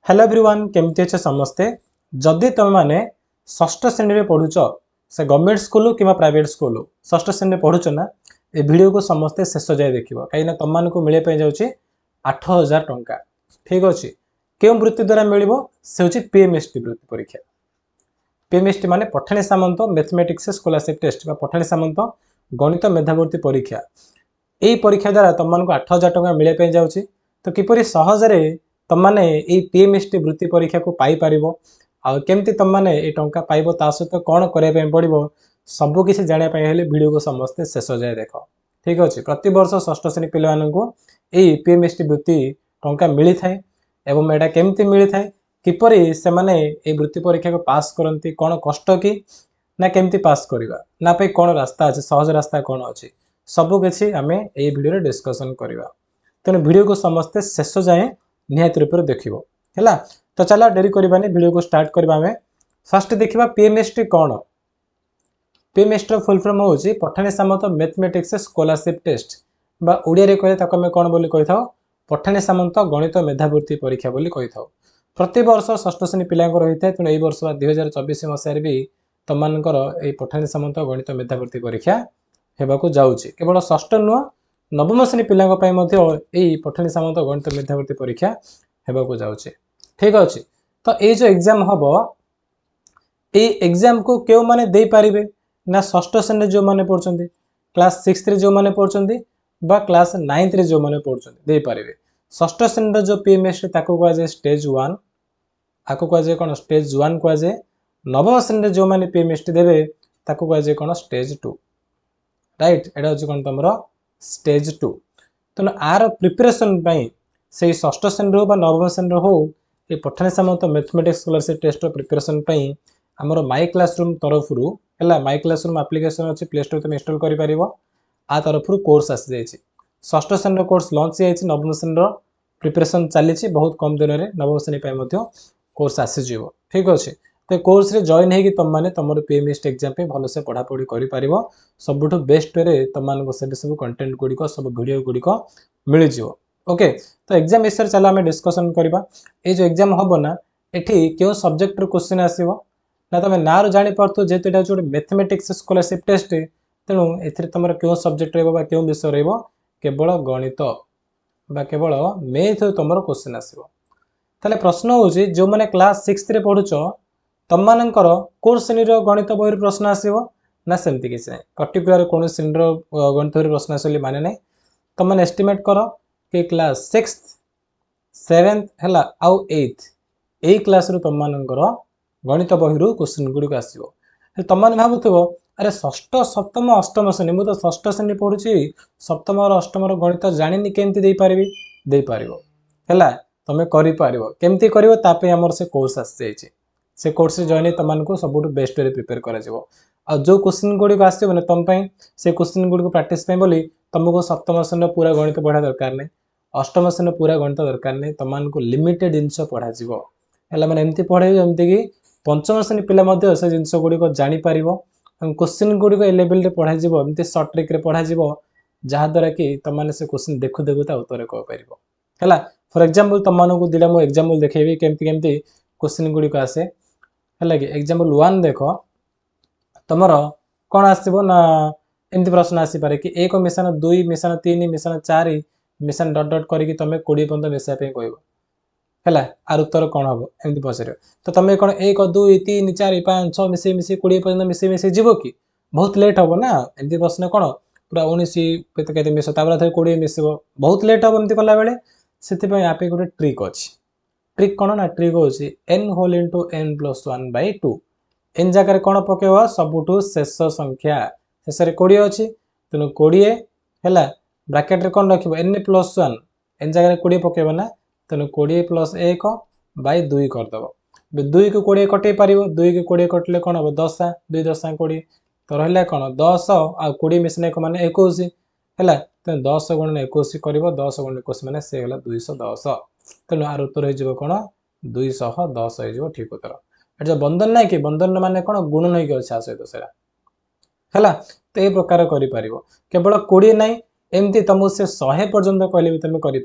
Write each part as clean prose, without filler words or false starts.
Hello everyone केमती अच्छे समस्ते जदि तुम मैंने षष्ठ श्रेणी में पढ़ुच से गवर्नमेंट स्कूल कि प्राइवेट स्कूल षष्ठ श्रेणी में पढ़ुच ना ये वीडियो को समस्ते शेष जाए देख कहीं तुम मानक मिले जाऊँगी 8,000 टंका ठीक अच्छे क्यों वृत्ति द्वारा मिल से पीएमएसटी वृत्ति परीक्षा पीएमएसटी माने पठाणी सामंत मैथमेटिक्स स्कॉलरशिप टेस्ट पठाणी सामंत गणित मेधावृत्ति परीक्षा यही परीक्षा द्वारा तुम मानक 8,000 टंका मिले जाऊँगी तो किपर सहजरे तुमने ये पीएमएसटी वृत्ति परीक्षा को पाई परिबो केमती तुमने ये टंका पाइबो ता सहित कौन करने पड़ो सबकि जानापी हेल्ले वीडियो को समस्ते शेष जाए देख ठीक अच्छे प्रति वर्ष षष्ठ श्रेणी पिला यही पीएमएसटी वृत्ति टंका मिली थाए एवं एटा केमती मिली थाए किपर से माने ये वृत्ति परीक्षा को पास करती कौन कष्ट कि ना केमती पास करवा ना पे कौन रास्ता अच्छे सहज रास्ता कौन अच्छी सबकि आम ये वीडियो डिस्कसन करवा तेणु वीडियो को समस्ते शेष जाए निहाती रूप से देखो है तो चलो डेरी करवानी वीडियो को स्टार्ट करवा आम फास्ट देखा पीएमएसटी कौन पीएमएसटी फुल फॉर्म हूँ पठाणी सामंत मैथमेटिक्स स्कॉलरशिप टेस्ट बा ओडिया कहे आम कौन बोली कही था पठाणी सामंत गणित मेधावृत्ति परीक्षा बोली कही था प्रति वर्ष षष्ठ श्रेणी पिला रही है तेणु यही वर्ष 2024 मसीह भी तुमकर ये पठाणी सामंत गणित मेधावृत्ति परीक्षा होगा जाऊँगी केवल षष्ठ नुह नवम श्रेणी पिला यही पठाणी सामंत गणित मेधावृत्ति परीक्षा होगा जाऊँगी ठीक अच्छे तो ये जो एग्जाम हम ये एग्जाम को क्यों माने दे पारिबे ना षष्ठ श्रेणी जो मैंने पढ़ुं क्लास 6 जो मैंने पढ़ुं बा क्लास 9 जो मैंने पढ़ुं दे पारिबे षष्ठ श्रेणी जो पीएमएसटी ताको कहुए स्टेज 1 आपको कहुए कौन स्टेज 1 कहुए नवम श्रेणी जो मैंने पीएमएसटी देवे ताको कहुए कौन स्टेज 2 राइट एटा हूँ कौन तुम स्टेज 2 तेणु आर प्रिपरेशन से षष्ठ श्रेणी हो नवम श्रेणी हो ये पठाणी सामंत मैथमेटिक्स स्कॉलरशिप टेस्ट प्रिपरेशन आमर माई क्लासरूम तरफ है माई क्लासरूम एप्लिकेशन अच्छी प्ले स्टोर तुम इंस्टॉल कर आ तरफ कोर्स आसी जाइए षष्ठ श्रेणी कोर्स लॉन्च हो नवम श्रेणी प्रिपरेशन चली बहुत कम दिन में नवम श्रेणी कोर्स आसीज ठीक अच्छे तो कोर्स रे जॉइन होगी तुमने तुम पीएमएसटी एग्जाम पे भलसे पढ़ापढ़ी कर सबुठ बेस्ट वे तुम सब कंटेंट गुड़िक सब वीडियो गुड़िक मिल जाव ओके तो एग्जाम विषय चलो आम डिस्कसन करवा ये जो एग्जाम हम ना ये क्यों सब्जेक्ट क्वेश्चन आसो ना तुम ना जापार जेहतु यहाँ गोटे मैथमेटिक्स स्कॉलरशिप टेस्ट तेणु ए तुम क्यों सब्जेक्ट क्यों विषय केवल गणित केवल मैथ तुम क्वेश्चन आसो ताले प्रश्न हूँ जो मैंने क्लास 6 पढ़ुच तुम मानकर कौ श्रेणी गणित बही प्रश्न आसो ना सेमती किसी ना पर्टिकुलर कौन श्रेणी गणित बही प्रश्न आस माने ना तुमने एस्टिमेट कर कि क्लास 6 7 है आउ 8 यही क्लास तुम मानकर गणित बही क्वेश्चन गुड़िक आसो तुमने भावुव अरे षष्ठ सप्तम अष्टम श्रेणी मुझे तो षष्ठ श्रेणी पढ़ुची सप्तम और अष्टम गणित जानी केमती दे पारि है तुम्हें करमती करमर से कोर्स आसी से कोर्स जॉइन तुमको सब बेस्ट वे प्रिपेयर कर जो क्वेश्चन गुड़िक आसो ना तुम से क्वेश्चन गुड़िक प्राक्टिस बोली तुमको सप्तम श्रेणी पूरा गणित पढ़ा दरकार नहीं अष्टम श्रेणी पूरा गणित दरकार नहीं तुमको लिमिटेड जिनस पढ़ा है मैंने एमती पढ़े जमती कि पंचम श्रेणी पिला से जिनस गुड़िक जापर क्वेश्चन गुड़िक ए लेवल पढ़ा एमती सर्ट ट्रिक पढ़ा जहाद्वारा कि तुमने से क्वेश्चन देखु देखु उत्तर कह है फॉर एग्जांपल तुमको दुटा मुझे एग्जांपल देखेबी केमती केमती क्वेश्चन गुड़िक आसे है कि एग्जांपल 1 देख तुम कौन आसो ना एमती प्रश्न आसीपे कि 1 मिशन 2 मिशन 3 मिशन 4 मिशन डट डट करके तुम 20 पर्यटन मिसाई कह है आर उत्तर कौन हम एमती पचार तो तुम कौन 1 2 3 4 5 6 मिसे मिसे 20 पर्यटन मिसे मिसे जीव कि बहुत लेट हम ना एमती प्रश्न कौन पूरा 19 मिस थे 20 मिस बहुत लेट हम एमती कला बेले से आप गोटे ट्रिक अच्छी ट्रिक कौन ना ट्रिक हूँ n whole into n+1/2 N जगह कौन पकेब सबुठ शेष संख्या शेष 20 अच्छी तेणु 20 है ब्राकेट कौन रख n+1 एन जगह 20 पकेब ना तेणु 20 + 1/2 करदेव 2 को 20 कटे पार 2 को 20 कटिले कौन हम 10 2 10 20 तो रहा कौन 10 आ 20 मिशन 1 मान 21 है तेनाली 10 गुणन 21 कर 10 गुणन 21 मैंने से गला 210 तेणु आर उत्तर हो कौन 210 हो ठीक उत्तर ये जो बंधन ना कि बंधन मान कौन गुणन हो सहित है तो ये प्रकार कर केवल 20 ना एमती तुमको से 100 पर्यंत कहले भी तुम कर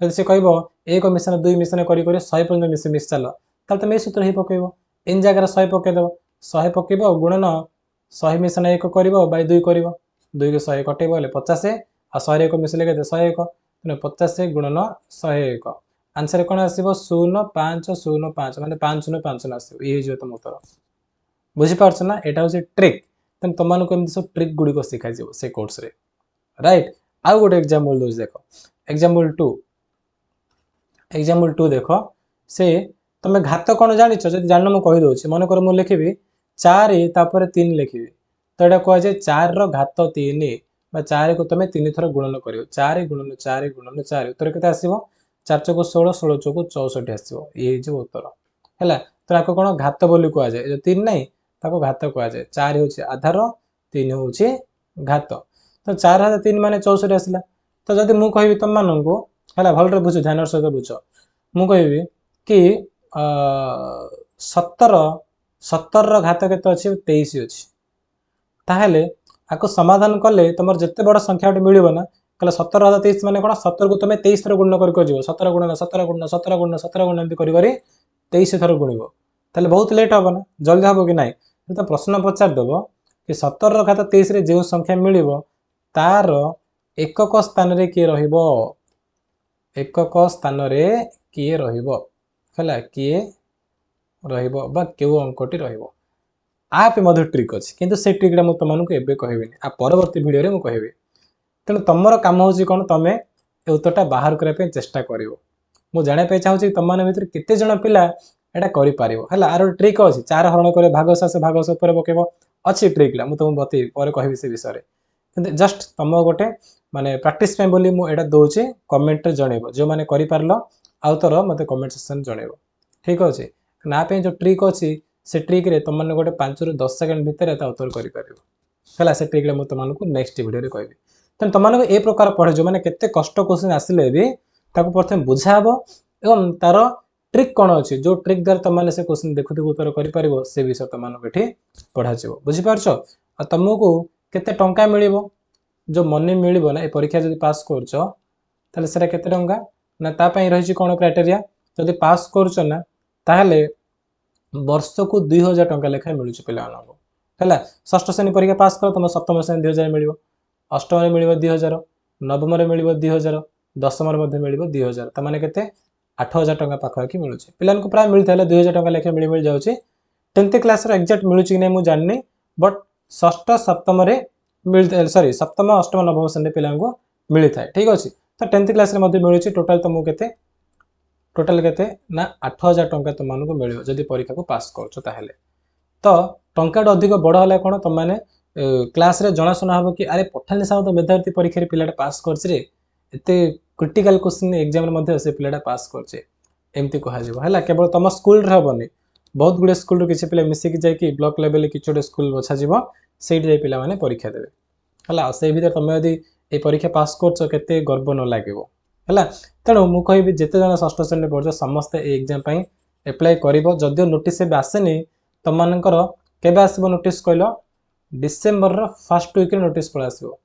जब से कह 1 मिशन 2 मिशन कर 100 पर्यंत मिस मिस चल ताल तुम ये सूत्र ही पकेब इन जगह 100 पकईदेव 100 पकेब गुणन 100 मिशन 1 कर 2 कर 2 को 100 कटेब 50 आ 100 1 मिसले के 101 तेना 50 गुणन 101 आंसर कौन आसो 0505 माने 505 आसो ये तुम उत्तर बुझीपार ना यहाँ हूँ ट्रिक तेना तुमको एमती सब ट्रिक गुड़िक शिखा से कोर्स रे राइट आउ गोटे एग्जांपल दूसरी देख एग्जांपल टू देख से तुम घात कौन जान जब जान मुझे कहीदे मन कर मुझे लिखी 4 3 लिखी तो यहाँ कहुए 4 घात 3 4 को तुम 3 थर गुणन कर 4 गुणन 4 गुणन 4 उत्तर के आसो 4 चौक 16 16 चौक 64 आसो ये जो उत्तर है तो आपको कौन घात बोली कहुए जो 3 नाई ताको घात कहुए 4 हूँ आधार 3 हूँ घात तो 4 हाथ 3 माने 64 आसला तो जब मुझे कहि तुम मानू है भल बुझ ध्यान सहित बुझ मु कहि कि 17 घात के 23 अच्छी ताहले आपको समाधान कले तुम जिते बड़ संख्या गोटे मिल ना कहले 17 हाथ 23 माने कौन 17 को तुम 23 थर गुण कर 17 गुणन 17 गुणन 17 गुणन 17 गुणन एमती कर 23 थर गुणव ताहले बहुत लेट हम ना जल्दी हम कि ना तो प्रश्न पचारदेव कि 17 घात 23 रे जो संख्या मिल तार एकक स्थान रे किए रहिबो एकक स्थान रे किए रहिबो हला किए रहिबो बा केउ अंकटी रहिबो आप मध्य ट्रिक अच्छी किंतु से ट्रिकटा मुझे तुमको एवं कहबी आ परवर्ती भिडियो में कहबी तेणु तुम कम हो कौन तुम ए उत्तरटा बाहर करने चेष्टा कर मुझे जानापी चाहूँगी तुम मैंने भर केते जन पिला एटा करें आर ट्रिक अच्छी 4 हरण कर भागशास पर पकेब अच्छी ट्रिकला मुझे तुमको बतई पर कहबी से विषय में जस्ट तुम गोटे माने प्रैक्टिस बोली मुझे दूसरी कमेंट जनइब जो मैंने कर आउ तर मत कमेंट सेक्शन जनइब ठीक अच्छे ना जो ट्रिक अच्छी से ट्रिक रे तुम गोटे 5 ରୁ 10 सेकंड भितर उत्तर कर से ट्रिक मुझे तुमको नेक्स्ट वीडियो कहबी तेनाली तुमको ए प्रकार पढ़े जो मैंने केते कष्ट क्वेश्चन आसिले भी प्रथम बुझाब एवं तार ट्रिक कौन अच्छी जो ट्रिक द्वारा तुमने से क्वेश्चन देखु देखु उत्तर कर से विषय तुमको ये पढ़ा बुझीपार तुमको केते टंका मिलिबो जो मनी मिलिबो ना ए परीक्षा जब पास कर सेटा केते टंका ना तापाई रही कौन क्राइटेरिया जब पास करना ताहले वर्ष को 2000 टंका लेखाएं मिलूँ पे षष्ठ श्रेणी परीक्षा पास कर तुम सप्तम श्रेणी 2000 मिल अष्टम मिल 2000 नवम मिल 2000 दशम मिल 2000 तमाने के 8000 टंका पाखापाखि मिलूँ पिला प्राय मिलता है 2000 टंका लेखाएं मिल जाऊँगी 10th क्लास एक्जाक्ट मिलूँ कि नहीं मुझे जाननी बट षष्ठ सप्तम मिलता सॉरी सप्तम अष्टम नवम श्रेणी पिला मिलता है ठीक अच्छे तो 10th क्लास मिलूँ टोटाल तुमको के टोटाल के ना 8000 टंका तुमको मिल जदि परीक्षा को पास कर तो टंका अधिक बड़ है कौन तुम मैंने क्लास रे जनाशुना हम कि अरे पठानी साहब तो मेधावी परीक्षा पिलाटा पास करे क्रिटिकल क्वेश्चन एग्जाम से पिलाटा पास करमती कह केवल तुम स्कूल हेनी बहुत गुड़े स्कूल किसी पिला मिसिकी जाकि ब्लॉक लेवल किसी गोटे स्कूल बछा से पे परीक्षा देवे है से भर तुम यदि ये परीक्षा पास करते गर्व न लगे है तेणु मुझे कहि जिते जन षष्ठ श्रेणी पढ़ समस्ते एग्जाम एप्लाय कर जदिव नोटिस आसेनी तुम मानकर केबे आसबो नोटिस कहल डिसेम्बर फर्स्ट वीक नोटिस पड़ा आसबो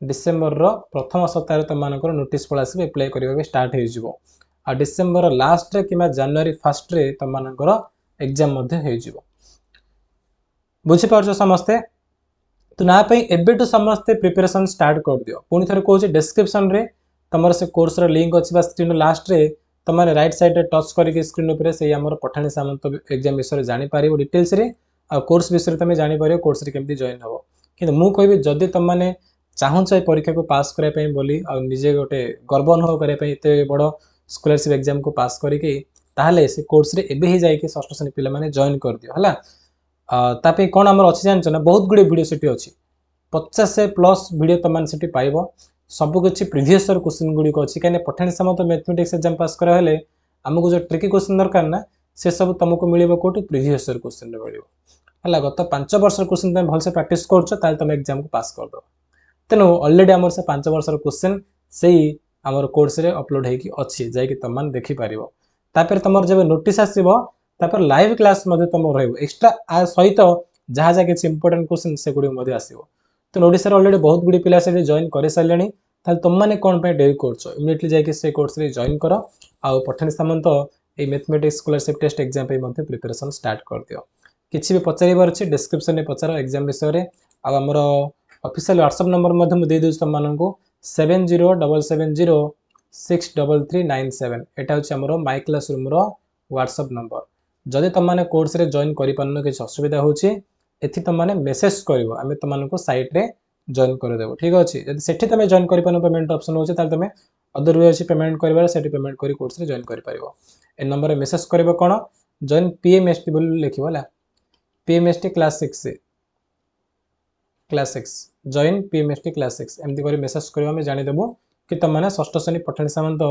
डिसेम्बर प्रथम सप्ताह तुम मानकर नोटिस पड़ा आसबो एप्लाय करबा स्टार्ट हो आ डिसेम्बर लास्ट रे किमा जनवरी फर्स्ट रे तुम मानकर एग्जाम मध्य हो बुझी पारछ समस्ते तो ना एबेटू समस्ते प्रिपरेशन स्टार्ट कर दियो पुणी थरे कहूँ डिस्क्रिप्शन रे तुम से कोर्स लिंक अच्छी स्क्रीन लास्ट रे तुम राइट साइड टच करके स्क्रीन उपर से आम पठानी सामंत एग्जाम विषय जापर डिटेल्स रे आ कोर्स विषय तुम जापर कोर्स रे केमती जॉइन हम कि मुझे कहबी जदि तुम मैंने चाहूँ परीक्षा को पास करने बोली आ निजे गोटे गर्व अनुभव करने एत बड़ स्कॉलरशिप एग्जाम को पास करके से कोर्स रे एबे ही जाइए षष्ठ श्रेणी पिला माने जॉइन कर दियो हला तापे कौन आमर अच्छी जान ना बहुत गुड़े वीडियो सेठी अच्छी 50+ वीडियो तुम मैंने पाइब सबकि प्रिवियस क्वेश्चन गुड़िक अच्छी कहीं पठानी सामंत मैथमेटिक्स एग्जाम पास कराले आमको जो ट्रिकी क्वेश्चन दरकार ना से सब तुमको मिल कौट प्रिवियस क्वेश्चन मिल गत 5 वर्ष क्वेश्चन तुम भलसे प्राक्ट कर तुम एग्जाम को पास करदे तेणु अलरेडी आम से 5 वर्ष क्वेश्चन से आम कोर्स रे अपलोड होगी अच्छी जाकि तुम देखिपर तापर तुम जब नोटिस आसो लाइव क्लास तुम रही एक्सट्रा सहित जहाँ जहाँ किसी इंपोर्टेंट क्वेश्चन से गुड़ी आसो तो ओडिशा ऑलरेडी बहुत गुडी पिला से जॉइन कर सारे ताल तुम मैंने कौन पे डेरी कर इमिडिएटली जाकि से कोर्स रे जॉइन कर आउ पठानी सामंत ये मैथमेटिक्स स्कॉलरशिप टेस्ट एग्जाम पे मते प्रिपरेशन स्टार्ट कर दियो किछि भी पचारिबार अछि डिस्क्रिप्शन में पचार एग्जाम विषय रे आ हमर ऑफिशियल व्हाट्सएप नंबर मध्ये मु दे दोछ तुम माननको 7077063397 एटा होछि हमर माय क्लासरूम रो व्हाट्सएप नंबर जदि तुम माने कोर्स रे जॉइन करि पन्न कि असुविधा होछि एथि तुम माने मेसेज करिवो आमे तुम मानको साइट रे जॉइन कर देबो ठीक अछि यदि सेठी तुम जॉइन करि पन्न पेमेंट ऑप्शन होछि ताल तुम अदर वे अछि पेमेंट करिवार सेठी पेमेंट करि कोर्स रे जॉइन करि परिवो ए नंबर रे मेसेज करिवो कोन जॉइन पीएमएसटी बोल लिखिवला पीएमएसटी क्लास 6 जॉइन पीएमएसटी क्लास 6 एमती करी मेसेज करबा में जानि देबो कि तुम माने षष्ठ श्रेणी पठानी सामंत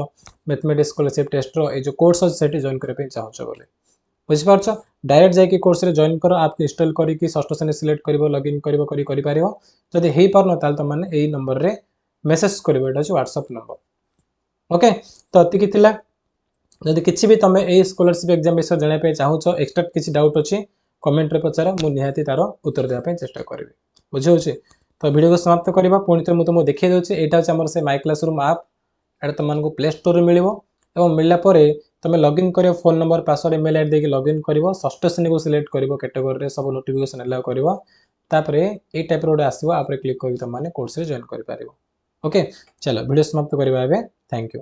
मैथमेटिक्स स्कॉलरशिप टेस्ट रो ए जो कोर्स अछि सेठी जॉइन करे पे चाहछो बोले बुझि पारछ डायरेक्ट जाकि कोर्स रे जॉइन करो आप इंस्टॉल करी कि षष्ठ श्रेणी सिलेक्ट करिवो लॉगिन करिवो करि पारिवो जदि हेई पारनो ताल तुम माने एई नंबर रे मेसेज करिवो एटा व्हाट्सएप नंबर ओके तो अतिकी थिला जदि किछि भी तमे एई स्कॉलरशिप एग्जाम विषय जाने पे चाहछो एक्स्ट्रा किछि डाउट अछि कमेंट रे पचारा मु निहाती तारो उत्तर देबा पे चेष्टा करबी बुझे होछि तो वीडियो को समाप्त करबा पुणी तो तुमको देखिए दोचे एटा होछि हमर से माय क्लासरूम ऐप एटा तुमको प्ले स्टोर रे मिलिवो एवं मिलला परे तुम लॉगिन करियो phone number password email ID देके लॉगिन करिवो षष्ठ श्रेणी को सिलेक्ट करिवो कैटेगरी रे सब नोटिफिकेशन अलाउ करिवो तापरे ए टाइप रो आसीबो आप रे क्लिक करि तुम माने कोर्स रे जॉइन करि पारिवो ओके चलो वीडियो समाप्त करबा एबे थैंक यू।